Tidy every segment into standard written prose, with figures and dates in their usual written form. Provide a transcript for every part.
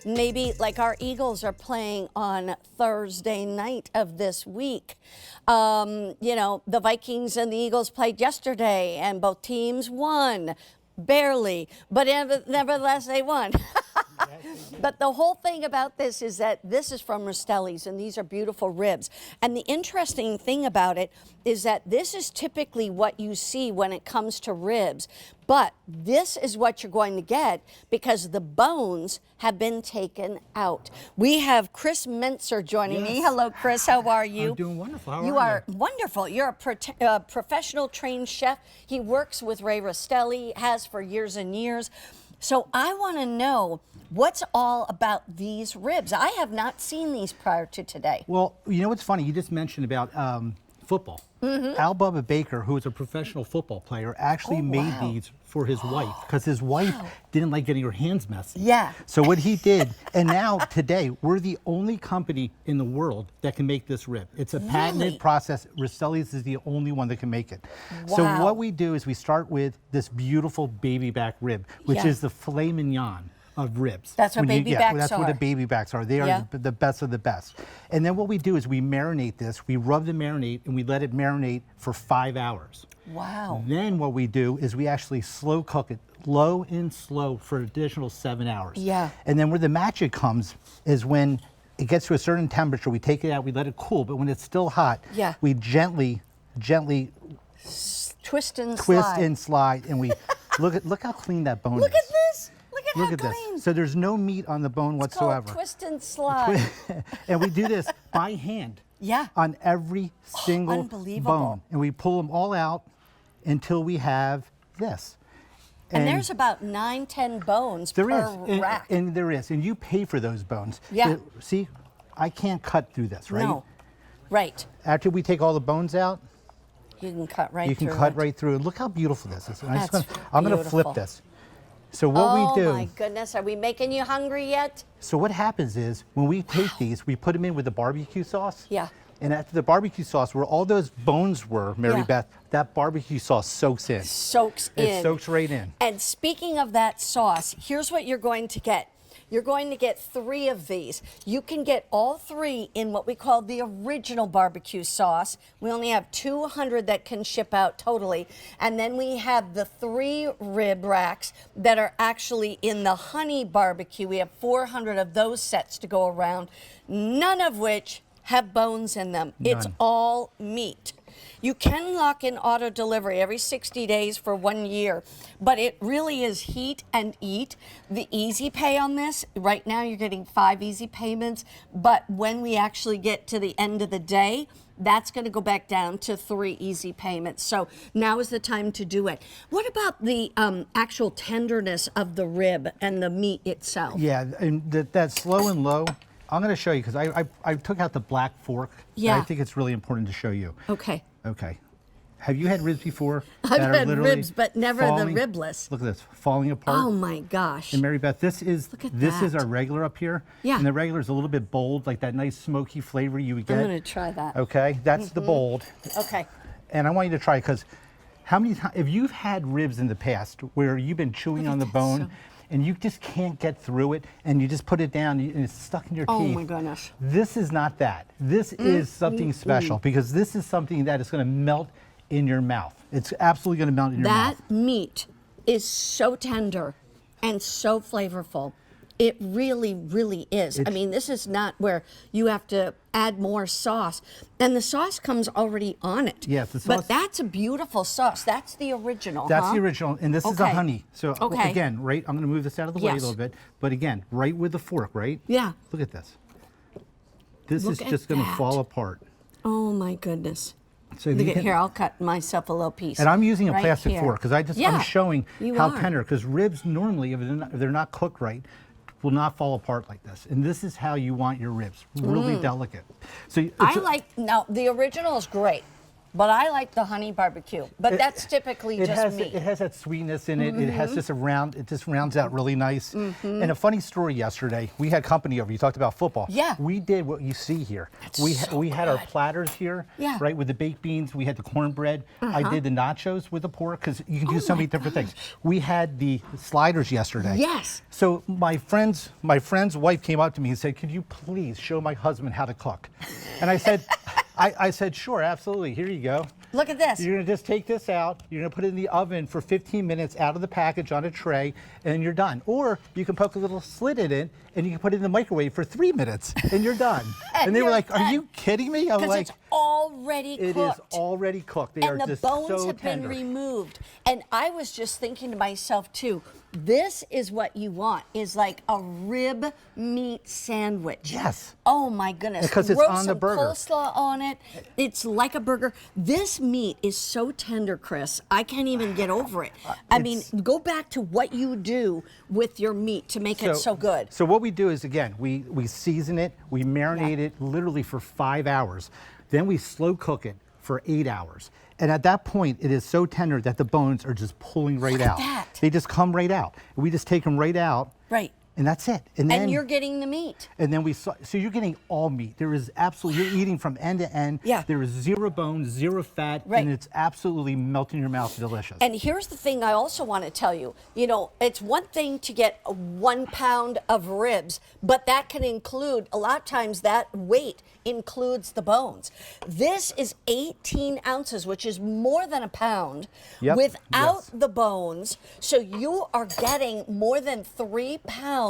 maybe like our Eagles are playing on Thursday night of this week. You know, the Vikings and the Eagles played yesterday and both teams won. Barely, but nevertheless they won. But the whole thing about this is that this is from Rastelli's, and these are beautiful ribs. And the interesting thing about it is that this is typically what you see when it comes to ribs, but this is what you're going to get because the bones have been taken out. We have Chris Mentzer joining me. Hello, Chris. How are you? I'm doing wonderful. How are you? You are wonderful. You're a professional trained chef. He works with Ray Rastelli, has for years and years. So I want to know what's all about these ribs. I have not seen these prior to today. Well, you know what's funny? You just mentioned about football. Al Bubba Baker, who is a professional football player, actually made these for his wife because his wife didn't like getting her hands messy. Yeah. So what he did, and now today, we're the only company in the world that can make this rib. It's a patented process. Rastelli's is the only one that can make it. Wow. So what we do is we start with this beautiful baby back rib, which is the filet mignon of ribs. That's what baby backs are. That's what the baby backs are. They are the best of the best. And then what we do is we marinate this. We rub the marinade and we let it marinate for 5 hours. Wow. Then what we do is we actually slow cook it, low and slow, for an additional 7 hours. Yeah. And then where the magic comes is when it gets to a certain temperature, we take it out, we let it cool, but when it's still hot, we gently twist and slide, and we look how clean that bone is. Look at this. Look at this. So there's no meat on the bone whatsoever. It's called twist and slide. And we do this by hand. Yeah. On every single bone. And we pull them all out until we have this. And there's about 9-10 bones per rack. And there is. And you pay for those bones. Yeah. See, I can't cut through this, right? No. Right. After we take all the bones out, you can cut right through it. You can cut right through it. Look how beautiful this is. I'm going to flip this. So what we do... Oh my goodness, are we making you hungry yet? So what happens is, when we take these, we put them in with the barbecue sauce. Yeah. And after the barbecue sauce, where all those bones were, Mary Beth, that barbecue sauce soaks in. Soaks in. It soaks right in. And speaking of that sauce, here's what you're going to get. You're going to get 3 of these. You can get all 3 in what we call the original barbecue sauce. We only have 200 that can ship out totally. And then we have the 3 rib racks that are actually in the honey barbecue. We have 400 of those sets to go around, none of which have bones in them. None. It's all meat. You can lock in auto delivery every 60 days for 1 year, but it really is heat and eat. The easy pay on this, right now you're getting 5 easy payments, but when we actually get to the end of the day, that's going to go back down to 3 easy payments. So now is the time to do it. What about the actual tenderness of the rib and the meat itself? Yeah, and that slow and low, I'm going to show you because I took out the black fork. Yeah. I think it's really important to show you. Okay. Okay. Have you had ribs before? I've had ribs, but never the ribless. Look at this, falling apart. Oh my gosh. And Mary Beth, this is our regular up here. Yeah. And the regular is a little bit bold, like that nice smoky flavor you would get. I'm going to try that. Okay, that's the bold. Okay. And I want you to try, because how many times, if you've had ribs in the past where you've been chewing on the bone, and you just can't get through it, and you just put it down, and it's stuck in your teeth. Oh my goodness. This is not that. This is something special, because this is something that is going to melt in your mouth. It's absolutely going to melt in your mouth. That meat is so tender and so flavorful. It really, really is. I mean, this is not where you have to add more sauce. And the sauce comes already on it. Yes, the sauce. But that's a beautiful sauce. That's the original, That's the original, and this is a honey. So again, right, I'm going to move this out of the way a little bit. But again, right with the fork, right? Yeah. Look at this. This is just going to fall apart. Oh my goodness. So look at here, I'll cut myself a little piece. And I'm using a plastic fork because I'm showing how tender, because ribs normally, if they're not cooked right, will not fall apart like this. And this is how you want your ribs, really delicate. So now the original is great. but I like the honey barbecue. But that's typically just me. It has that sweetness in it. It has just it just rounds out really nice. And a funny story yesterday, we had company over. You talked about football. Yeah. We did what you see here. We had our platters here, right, with the baked beans. We had the cornbread. I did the nachos with the pork because you can do so many different things. We had the sliders yesterday. Yes. So my friend's wife came up to me and said, "Could you please show my husband how to cook?" And I said, I said, "Sure, absolutely. Here you go. Look at this. You're gonna just take this out, you're gonna put it in the oven for 15 minutes out of the package on a tray, and you're done. Or you can poke a little slit in it, and you can put it in the microwave for 3 minutes, and you're done." And they were like, "Are you kidding me?" I'm like, it's already cooked. it is already cooked. They are And the just bones so have tender. been removed. And I was just thinking to myself too, this is what you want, is like a rib meat sandwich. Yes. Oh my goodness. Because it's Throw on the some burger. coleslaw on it. It's like a burger. This meat is so tender, Chris. I can't even get over it. I mean, go back to what you do with your meat to make it so good. So what we do is, again, we season it, we marinate it literally for 5 hours. Then we slow cook it for 8 hours. And at that point, it is so tender that the bones are just pulling right out. that. They just come right out. We just take them right out. Right. And that's it. And then you're getting the meat. And then so you're getting all meat. There is absolutely, you're eating from end to end. Yeah. There is zero bones, zero fat, Right. and it's absolutely melting in your mouth, delicious. And here's the thing I also want to tell you. You know, it's one thing to get 1 pound of ribs, but that can include, a lot of times that weight includes the bones. This is 18 ounces, which is more than a pound, without the bones. So you are getting more than 3 pounds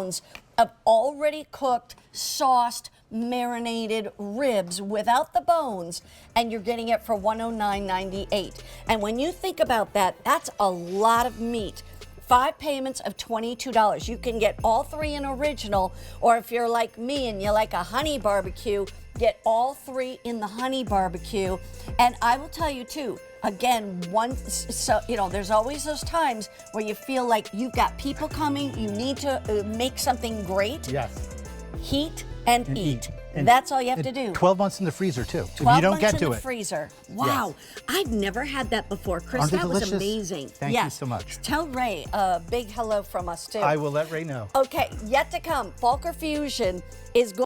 of already cooked, sauced, marinated ribs without the bones, and you're getting it for $109.98. And when you think about that, that's a lot of meat. 5 payments of $22. You can get all 3 in original, or if you're like me and you like a honey barbecue, get all 3 in the honey barbecue. And I will tell you too, again, there's always those times where you feel like you've got people coming, you need to make something great. Yes. Heat and eat. And that's all you have to do. 12 months in the freezer too. 12 If you don't months get in to the it. freezer. Wow. I've never had that before, Chris. Aren't they That was delicious? amazing. Thank you so much. Tell Ray a big hello from us too. I will let Ray know. Okay, yet to come, Falker Fusion is going